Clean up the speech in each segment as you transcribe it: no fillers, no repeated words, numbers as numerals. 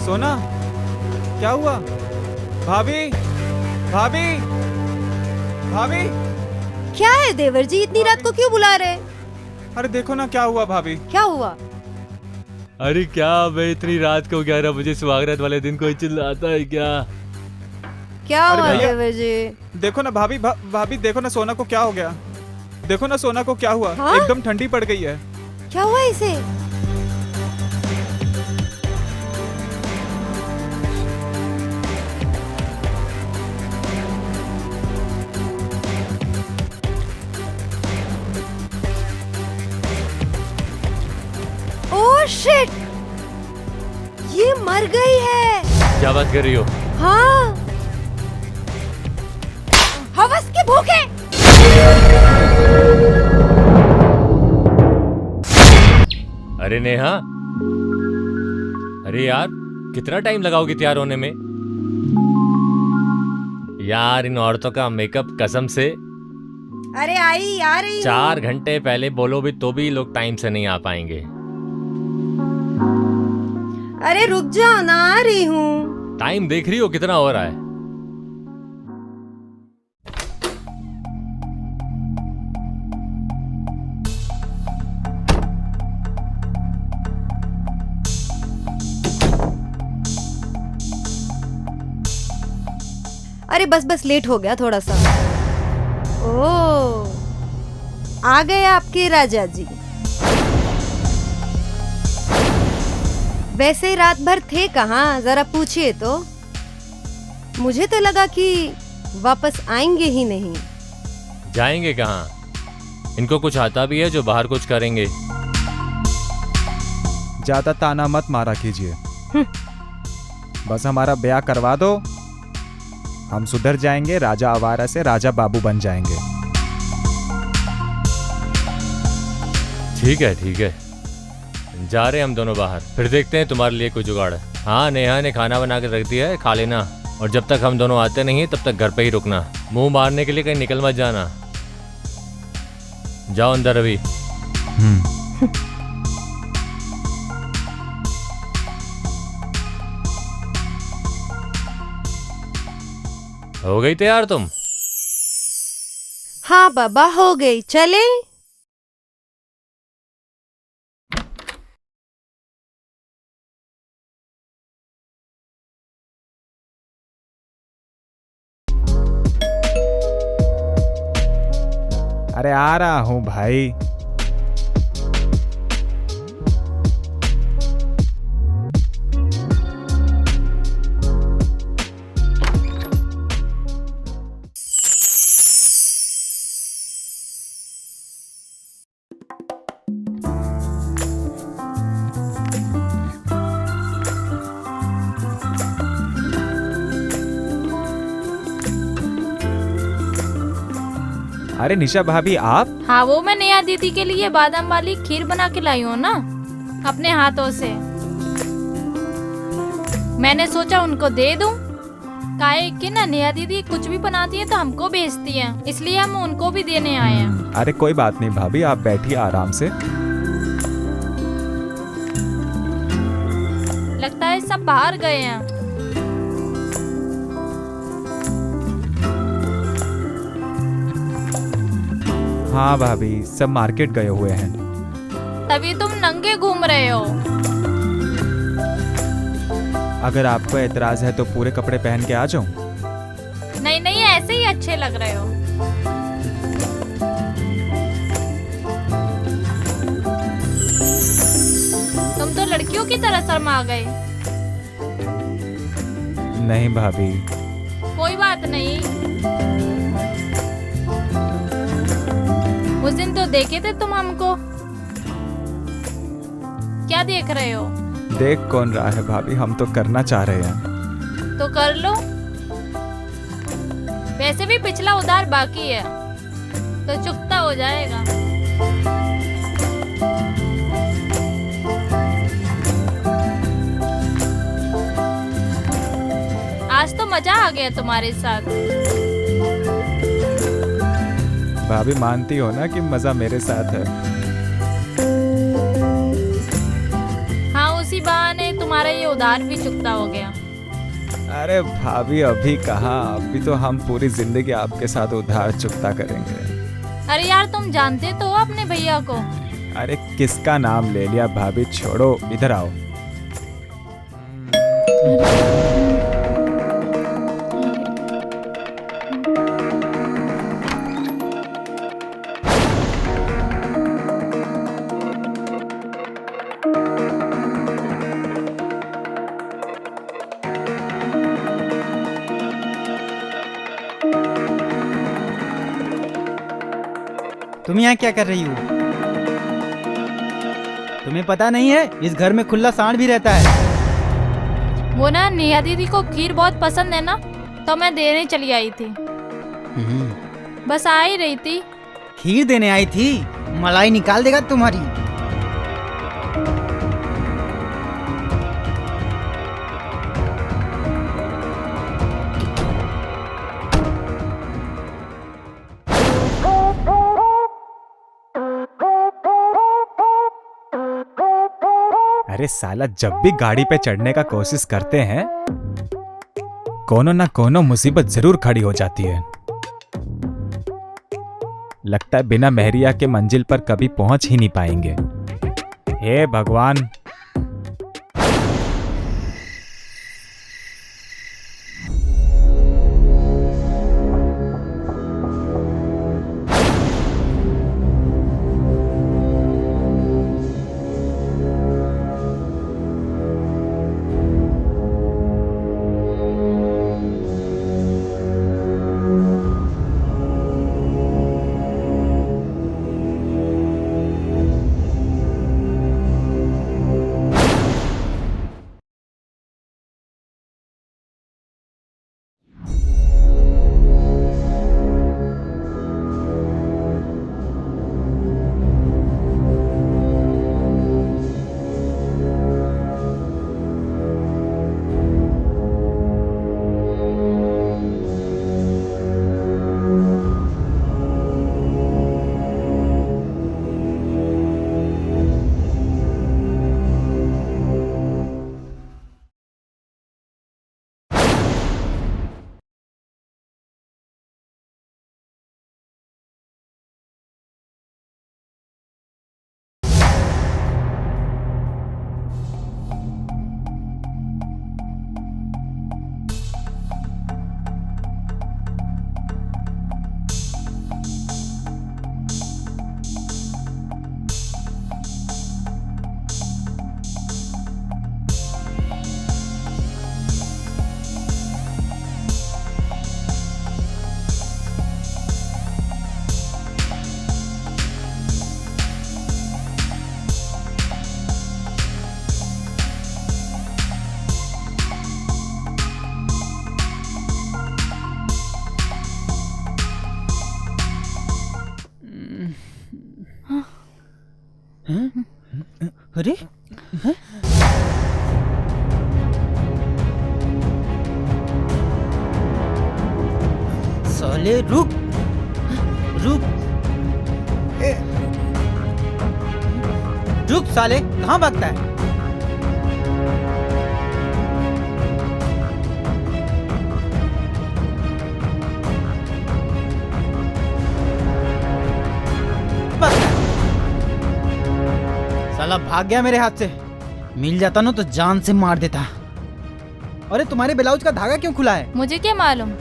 सोना, क्या हुआ? भाभी, भाभी, भाभी। क्या है देवर जी, इतनी रात को क्यों बुला रहे? अरे देखो ना क्या हुआ भाभी। क्या हुआ? अरे क्या भाई, इतनी रात को 11 बजे सुहागरात वाले दिन कोई चिल्लाता है क्या? क्या अरे हुआ भैया, देवर जी? देखो ना भाभी, भाभी देखो ना सोना को क्या हो गया। देखो ना सोना को क्या हुआ। हाँ? एकदम ठंडी पड़ गई है। क्या हुआ इसे? Oh shit! ये मर गई है। क्या बात कर रही हो? हाँ, हवस के भूखे। अरे नेहा, अरे यार कितना टाइम लगाओगी तैयार होने में? यार इन औरतों का मेकअप कसम से। अरे आई आ रही हूँ। 4 घंटे पहले बोलो भी तो भी लोग टाइम से नहीं आ पाएंगे। अरे रुक जाओ ना, आ रही हूँ। टाइम देख रही हो कितना हो रहा है? अरे बस बस लेट हो गया थोड़ा सा। ओह, आ गए आपके राजा जी। वैसे रात भर थे कहाँ, जरा पूछिए तो। मुझे तो लगा कि वापस आएंगे ही नहीं। जाएंगे कहाँ? इनको कुछ आता भी है जो बाहर कुछ करेंगे। ज्यादा ताना मत मारा कीजिए। बस हमारा ब्याह करवा दो, हम सुधर जाएंगे। राजा आवारा से राजा बाबू बन जाएंगे। ठीक है ठीक है, जा रहे हैं हम दोनों बाहर, फिर देखते हैं तुम्हारे लिए कोई जुगाड़। हाँ, नेहा ने खाना बना के रख दिया है, खा लेना। और जब तक हम दोनों आते नहीं तब तक घर पे ही रुकना। मुंह मारने के लिए कहीं निकल मत जाना। जाओ अंदर अभी। हो गई तैयार तुम? हाँ बाबा, हो गई, चले। अरे आ रहा हूँ भाई। अरे निशा भाभी आप? हाँ, वो मैं नेहा दीदी के लिए बादाम वाली खीर बना के लाई हूँ ना, अपने हाथों से। मैंने सोचा उनको दे दूं। काहे कि ना नेहा दीदी कुछ भी बनाती है तो हमको भेजती है, इसलिए हम उनको भी देने आए हैं। अरे कोई बात नहीं भाभी, आप बैठिए आराम से। लगता है सब बाहर गए हैं। हाँ भाभी, सब मार्केट गए हुए हैं। तभी तुम नंगे घूम रहे हो। अगर आपको एतराज है तो पूरे कपड़े पहन के आ जाऊं? नहीं नहीं, ऐसे ही अच्छे लग रहे हो। तुम तो लड़कियों की तरह शर्मा गए। नहीं भाभी। कोई बात नहीं, उस दिन तो देखे थे तुम हमको। क्या देख रहे हो? देख कौन रहा है भाभी, हम तो करना चाह रहे हैं। तो कर लो। वैसे भी पिछला उधार बाकी है तो चुकता हो जाएगा। आज तो मजा आ गया तुम्हारे साथ। भाभी मानती हो ना कि मजा मेरे साथ है? हाँ, उसी बहाने तुम्हारे हमारा ये उधार भी चुकता हो गया। अरे भाभी अभी कहाँ, अभी तो हम पूरी जिंदगी आपके साथ उधार चुकता करेंगे। अरे यार तुम जानते तो हो अपने भैया को। अरे किसका नाम ले लिया भाभी, छोड़ो, इधर आओ। तुम यहाँ क्या कर रही हो? तुम्हें पता नहीं है इस घर में खुला सांड भी रहता है। वो ना नेहा दीदी को खीर बहुत पसंद है ना, तो मैं देने चली आई थी। बस आ ही रही थी। खीर देने आई थी? मलाई निकाल देगा तुम्हारी। अरे साला, जब भी गाड़ी पे चढ़ने का कोशिश करते हैं कोनो ना कोनो मुसीबत जरूर खड़ी हो जाती है। लगता है बिना मेहरिया के मंजिल पर कभी पहुंच ही नहीं पाएंगे। हे भगवान। अरे साले रुक रुक रुक साले, कहाँ भागता है? साला भाग गया मेरे हाथ से। मिल जाता ना तो जान से मार देता। अरे तुम्हारे ब्लाउज का धागा क्यों खुला है? मुझे क्या मालूम,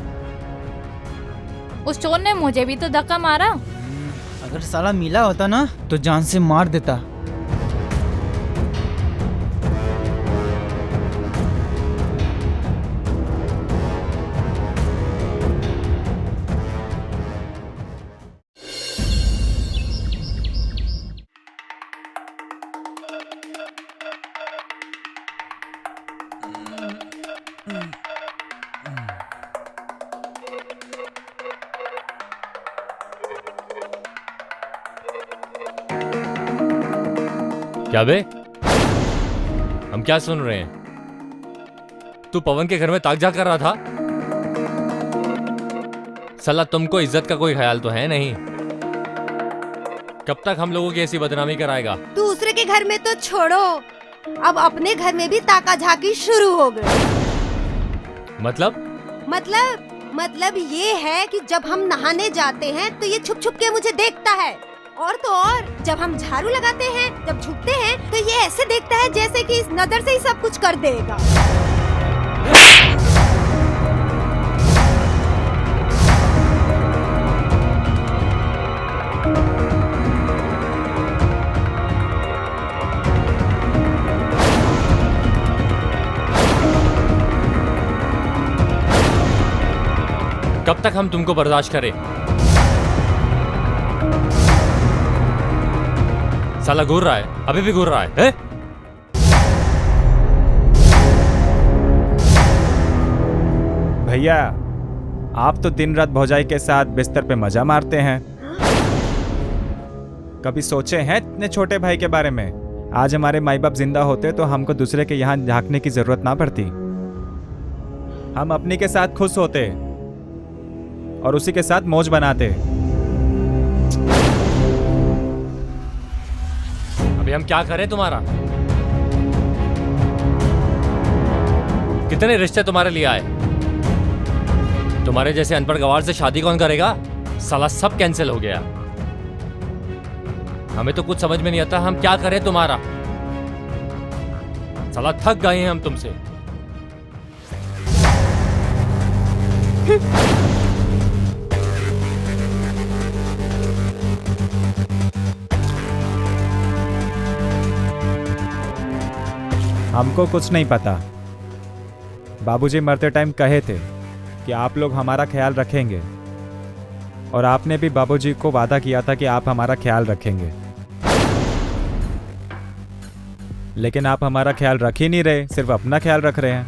उस चोर ने मुझे भी तो धक्का मारा। अगर साला मिला होता ना तो जान से मार देता। क्या बे, हम क्या सुन रहे हैं? तू पवन के घर में ताक-झाक कर रहा था? साला तुमको इज्जत का कोई ख्याल तो है नहीं। कब तक हम लोगों की ऐसी बदनामी कराएगा? दूसरे के घर में तो छोड़ो, अब अपने घर में भी ताका झाकी शुरू हो गई। मतलब ये है कि जब हम नहाने जाते हैं तो ये छुप छुप के मुझे देखता है, और तो और जब हम झाड़ू लगाते हैं, जब झुकते हैं तो ये ऐसे देखता है जैसे कि इस नजर से ही सब कुछ कर देगा। कब तक हम तुमको बर्दाश्त करें? साला घूर रहा है, अभी भी घूर रहा है? भैया आप तो दिन रात भौजाई के साथ बिस्तर पे मजा मारते हैं। कभी सोचे हैं इतने छोटे भाई के बारे में? आज हमारे माई बाप जिंदा होते तो हमको दूसरे के यहाँ झांकने की जरूरत ना पड़ती। हम अपनी के साथ खुश होते और उसी के साथ मौज बनाते। अभी हम क्या करें तुम्हारा? कितने रिश्ते तुम्हारे लिए आए? तुम्हारे जैसे अनपढ़ गवार से शादी कौन करेगा? साला सब कैंसिल हो गया। हमें तो कुछ समझ में नहीं आता हम क्या करें तुम्हारा। साला थक गए हैं हम तुमसे। हमको कुछ नहीं पता। बाबूजी मरते टाइम कहे थे कि आप लोग हमारा ख्याल रखेंगे, और आपने भी बाबूजी को वादा किया था कि आप हमारा ख्याल रखेंगे। लेकिन आप हमारा ख्याल रख ही नहीं रहे, सिर्फ अपना ख्याल रख रहे हैं।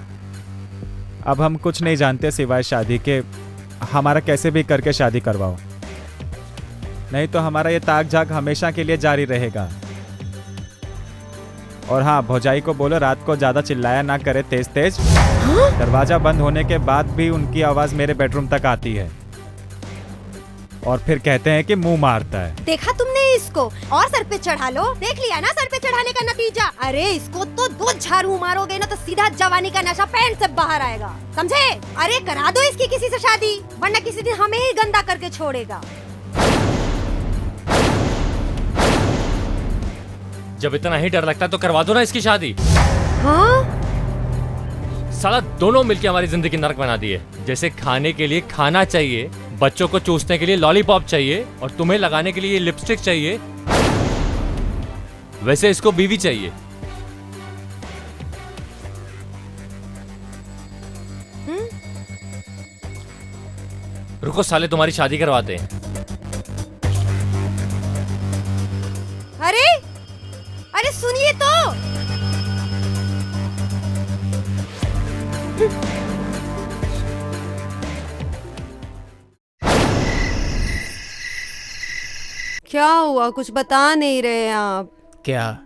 अब हम कुछ नहीं जानते सिवाय शादी के। हमारा कैसे भी करके शादी करवाओ, नहीं तो हमारा ये ताक झाक हमेशा के लिए जारी रहेगा। और हाँ, भौजाई को बोलो रात को ज्यादा चिल्लाया ना करे तेज तेज। दरवाजा बंद होने के बाद भी उनकी आवाज मेरे बेडरूम तक आती है, और फिर कहते हैं कि मुंह मारता है। देखा तुमने इसको? और सर पे चढ़ा लो। देख लिया ना सर पे चढ़ाने का नतीजा। अरे इसको तो 2 झाड़ू मारोगे ना तो सीधा जवानी का नशा पैंट से बाहर आएगा, समझे? अरे करा दो इसकी किसी से शादी, वरना किसी दिन हमें ही गंदा करके छोड़ेगा। जब इतना ही डर लगता है तो करवा दो ना इसकी शादी। हाँ? साला दोनों मिलके हमारी जिंदगी नरक बना दी है। जैसे खाने के लिए खाना चाहिए, बच्चों को चूसने के लिए लॉलीपॉप चाहिए, और तुम्हें लगाने के लिए लिपस्टिक चाहिए, वैसे इसको बीवी चाहिए। रुको साले, तुम्हारी शादी करवाते हैं। अरे सुनिए तो। क्या हुआ? कुछ बता नहीं रहे आप। क्या?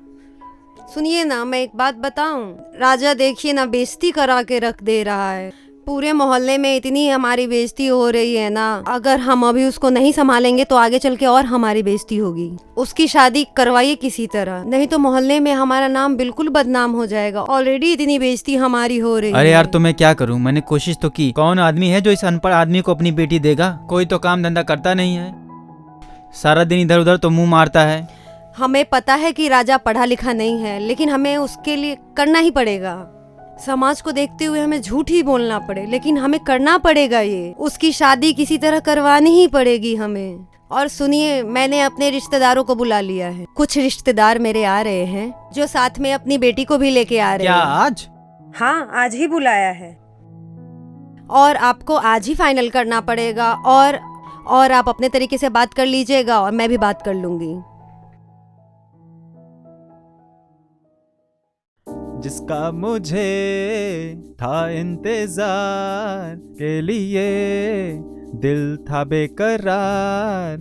सुनिए ना, मैं एक बात बताऊं। राजा देखिए ना, बेइज्जती करा के रख दे रहा है। पूरे मोहल्ले में इतनी हमारी बेइज्जती हो रही है ना, अगर हम अभी उसको नहीं संभालेंगे तो आगे चल के और हमारी बेइज्जती होगी। उसकी शादी करवाइए किसी तरह, नहीं तो मोहल्ले में हमारा नाम बिल्कुल बदनाम हो जाएगा। ऑलरेडी इतनी बेइज्जती हमारी हो रही है। अरे यार, तो मैं क्या करूं? मैंने कोशिश तो की। कौन आदमी है जो इस अनपढ़ आदमी को अपनी बेटी देगा? कोई तो काम धंधा करता नहीं है, सारा दिन इधर उधर तो मुंह मारता है। हमें पता है कि राजा पढ़ा लिखा नहीं है, लेकिन हमें उसके लिए करना ही पड़ेगा। समाज को देखते हुए हमें झूठ ही बोलना पड़े, लेकिन हमें करना पड़ेगा। ये उसकी शादी किसी तरह करवानी ही पड़ेगी हमें। और सुनिए, मैंने अपने रिश्तेदारों को बुला लिया है। कुछ रिश्तेदार मेरे आ रहे हैं जो साथ में अपनी बेटी को भी लेके आ रहे हैं। क्या आज? हाँ, आज ही बुलाया है, और आपको आज ही फाइनल करना पड़ेगा। और आप अपने तरीके से बात कर लीजिएगा और मैं भी बात कर लूंगी। जिसका मुझे था इंतजार के लिए दिल था बेकरार,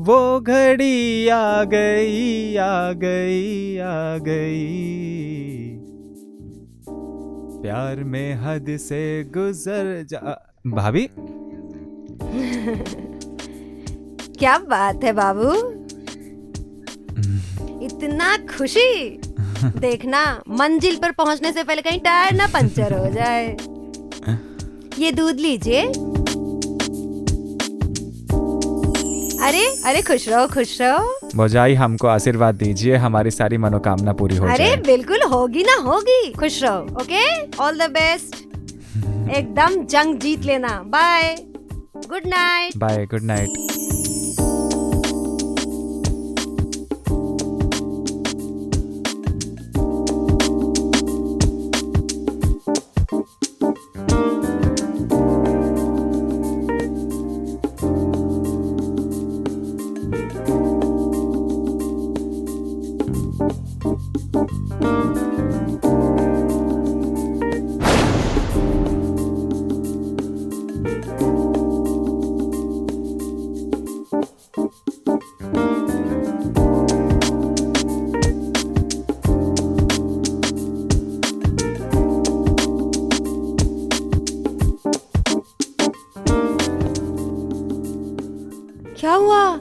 वो घड़ी आ गई आ गई आ गई। प्यार में हद से गुजर जा। भाभी क्या बात है बाबू, इतना खुशी? देखना मंजिल पर पहुंचने से पहले कहीं टायर ना पंचर हो जाए। ये दूध लीजिए। अरे अरे खुश रहो खुश रहो। भौजाई हमको आशीर्वाद दीजिए, हमारी सारी मनोकामना पूरी हो अरे जाए। बिल्कुल होगी ना होगी। खुश रहो। Okay, all the best. एकदम जंग जीत लेना। Bye, good night. Bye, good night. क्या हुआ?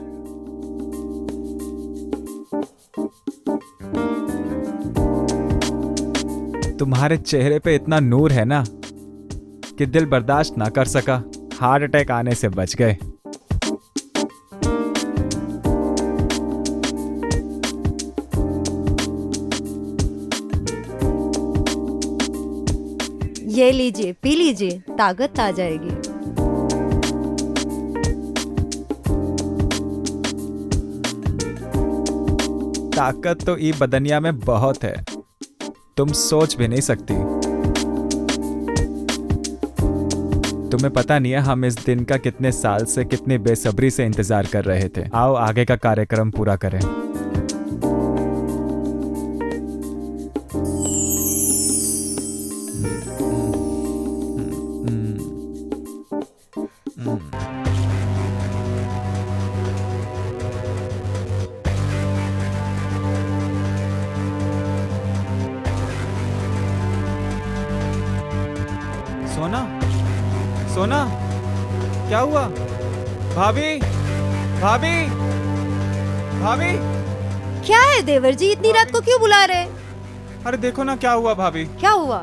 तुम्हारे चेहरे पे इतना नूर है ना कि दिल बर्दाश्त ना कर सका, हार्ट अटैक आने से बच गए। ये लीजिए, पी लीजिए, ताकत आ जाएगी। ताकत तो ई बदनिया में बहुत है, तुम सोच भी नहीं सकती। तुम्हें पता नहीं है हम इस दिन का कितने साल से कितनी बेसब्री से इंतजार कर रहे थे। आओ आगे का कार्यक्रम पूरा करें। सोना, सोना, क्या हुआ? भाभी, भाभी, भाभी। क्या है देवर जी, इतनी रात को क्यों बुला रहे? अरे देखो ना क्या हुआ भाभी। क्या हुआ?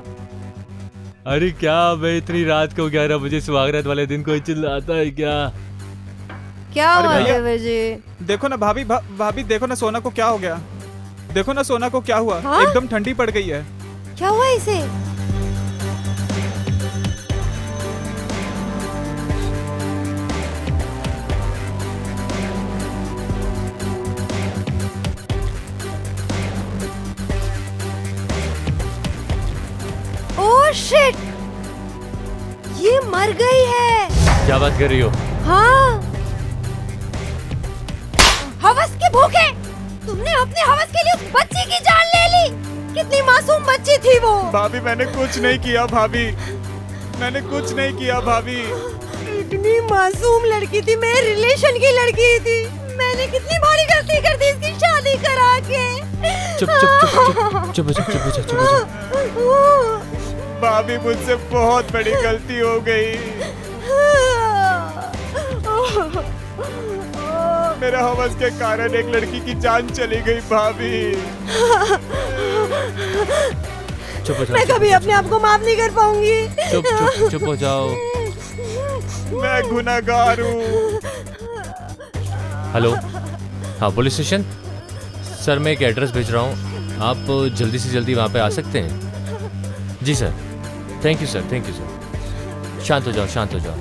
अरे क्या मैं इतनी रात को 11 बजे सुहागरात वाले दिन कोई चिल्लाता है क्या? क्या अरे हुआ भैया। देवर जी? देखो ना भाभी, भाभी देखो ना सोना को क्या हो गया। देखो ना सोना को क्या हुआ। हाँ? एकदम ठंडी पड़ गई है। क्या हुआ इसे? ओह शिट, ये मर गई है। क्या बात कर रही हो? हाँ, हवस के भूखे तुमने अपने हवस के लिए उस बच्ची की जान ले ली। कितनी मासूम बच्ची थी वो। भाभी मैंने कुछ नहीं किया भाभी, मैंने कुछ नहीं किया भाभी। इतनी मासूम लड़की थी, मेरे रिलेशन की लड़की थी। मैंने कितनी भारी गलती कर दी इसकी शादी करा के। चुप चुप चुप चुप चुप चुप चुप चुप चुप। भाभी मुझसे बहुत बड़ी गलती हो गई। मेरा हवस के कारण एक लड़की की जान चली गई भाभी। चुप हो जाओ। मैं कभी अपने आप को माफ नहीं कर पाऊंगी। चुप चुप चुप हो जाओ। मैं गुनहगार हूँ। हेलो, हाँ पुलिस स्टेशन। सर मैं एक एड्रेस भेज रहा हूँ, आप जल्दी से जल्दी वहाँ पे आ सकते हैं? जी sir. Thank you sir, thank you sir. शांत हो जाओ, शांत हो जाओ।